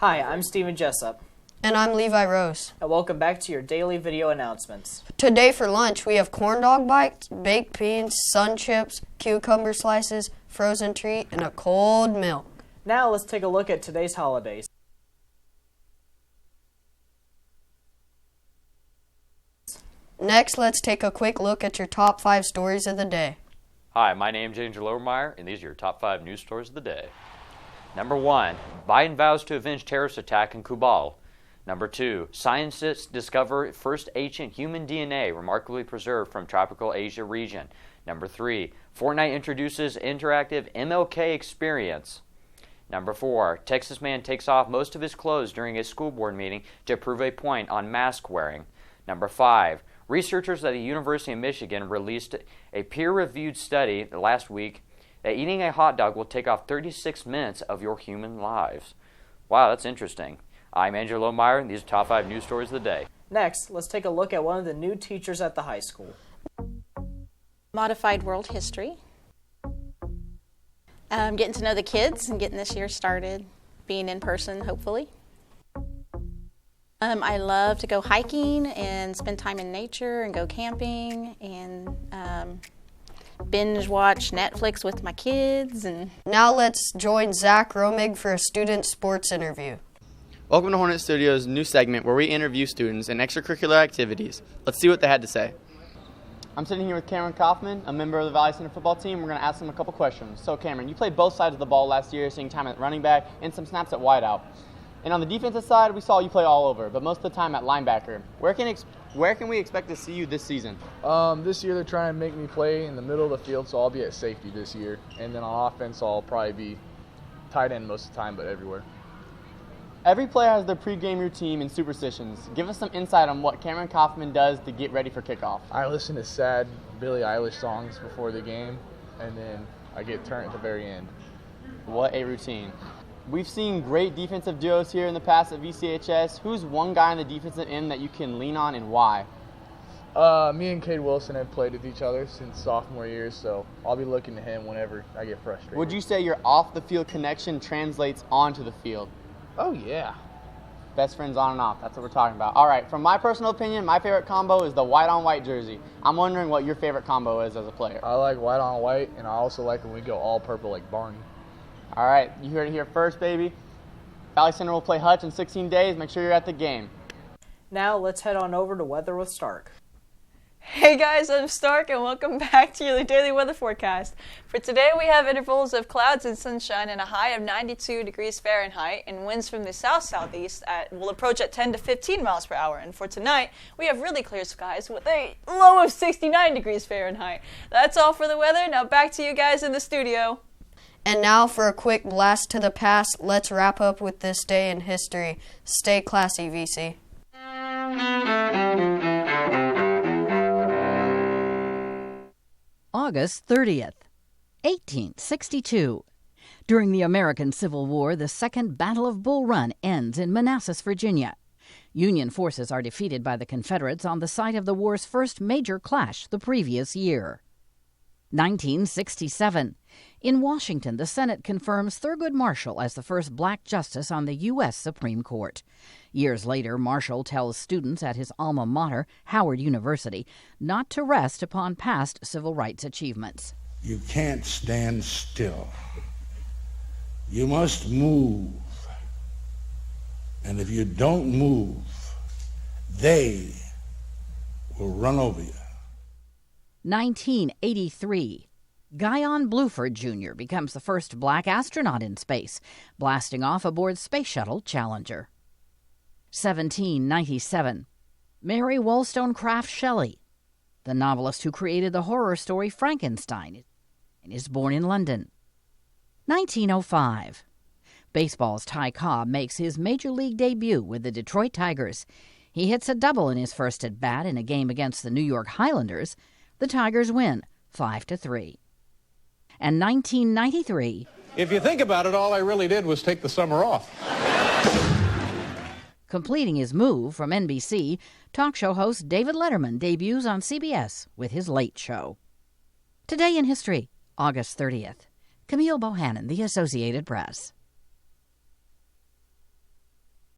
Hi, I'm Steven Jessup. And I'm Levi Rose. And welcome back to your daily video announcements. Today for lunch, we have corn dog bites, baked beans, sun chips, cucumber slices, frozen treat, and a cold milk. Now let's take a look at today's holidays. Next, let's take a quick look at your top 5 stories of the day. Hi, my name is Angel Overmeyer, and these are your top 5 news stories of the day. Number 1, Biden vows to avenge terrorist attack in Kubal. Number 2, scientists discover first ancient human DNA remarkably preserved from tropical Asia region. Number 3, Fortnite introduces interactive MLK experience. Number 4, Texas man takes off most of his clothes during a school board meeting to prove a point on mask wearing. Number 5, researchers at the University of Michigan released a peer-reviewed study last week that eating a hot dog will take off 36 minutes of your human lives. Wow, that's interesting. I'm Angelo Meyer, and these are top 5 news stories of the day. Next, let's take a look at one of the new teachers at the high school. Modified world history. Getting to know the kids and getting this year started, being in person, hopefully. I love to go hiking and spend time in nature and go camping and binge watch Netflix with my kids. And now let's join Zach Romig for a student sports interview. Welcome to Hornet Studios' new segment where we interview students in extracurricular activities. Let's see what they had to say. I'm sitting here with Cameron Kaufman, a member of the Valley Center football team. We're going to ask him a couple questions. So Cameron, you played both sides of the ball last year, seeing time at running back and some snaps at wideout. And on the defensive side, we saw you play all over, but most of the time at linebacker. Where can we expect to see you this season? This year they're trying to make me play in the middle of the field, so I'll be at safety this year. And then on offense, I'll probably be tight end most of the time, but everywhere. Every player has their pregame routine and superstitions. Give us some insight on what Cameron Kaufman does to get ready for kickoff. I listen to sad Billie Eilish songs before the game, and then I get turned at the very end. What a routine. We've seen great defensive duos here in the past at VCHS. Who's one guy on the defensive end that you can lean on and why? Me and Cade Wilson have played with each other since sophomore year, so I'll be looking to him whenever I get frustrated. Would you say your off-the-field connection translates onto the field? Oh, yeah. Best friends on and off. That's what we're talking about. All right, from my personal opinion, my favorite combo is the white-on-white jersey. I'm wondering what your favorite combo is as a player. I like white-on-white, and I also like when we go all-purple like Barney. All right, you heard it here first, baby. Valley Center will play Hutch in 16 days. Make sure you're at the game. Now let's head on over to Weather with Stark. Hey guys, I'm Stark and welcome back to your daily weather forecast. For today we have intervals of clouds and sunshine and a high of 92 degrees Fahrenheit, and winds from the south-southeast will approach at 10 to 15 miles per hour. And for tonight, we have really clear skies with a low of 69 degrees Fahrenheit. That's all for the weather. Now back to you guys in the studio. And now for a quick blast to the past, let's wrap up with this day in history. Stay classy, VC. August 30th, 1862. During the American Civil War, the Second Battle of Bull Run ends in Manassas, Virginia. Union forces are defeated by the Confederates on the site of the war's first major clash the previous year. 1967. In Washington, the Senate confirms Thurgood Marshall as the first black justice on the U.S. Supreme Court. Years later, Marshall tells students at his alma mater, Howard University, not to rest upon past civil rights achievements. You can't stand still. You must move. And if you don't move, they will run over you. 1983. Guyon Bluford Jr. becomes the first black astronaut in space, blasting off aboard Space Shuttle Challenger. 1797. Mary Wollstonecraft Shelley, the novelist who created the horror story Frankenstein, is born in London. 1905. Baseball's Ty Cobb makes his major league debut with the Detroit Tigers. He hits a double in his first at-bat in a game against the New York Highlanders. The Tigers win 5-3. And 1993. If you think about it, all I really did was take the summer off. Completing his move from NBC, talk show host David Letterman debuts on CBS with his Late Show. Today in History, August 30th. Camille Bohannon, The Associated Press.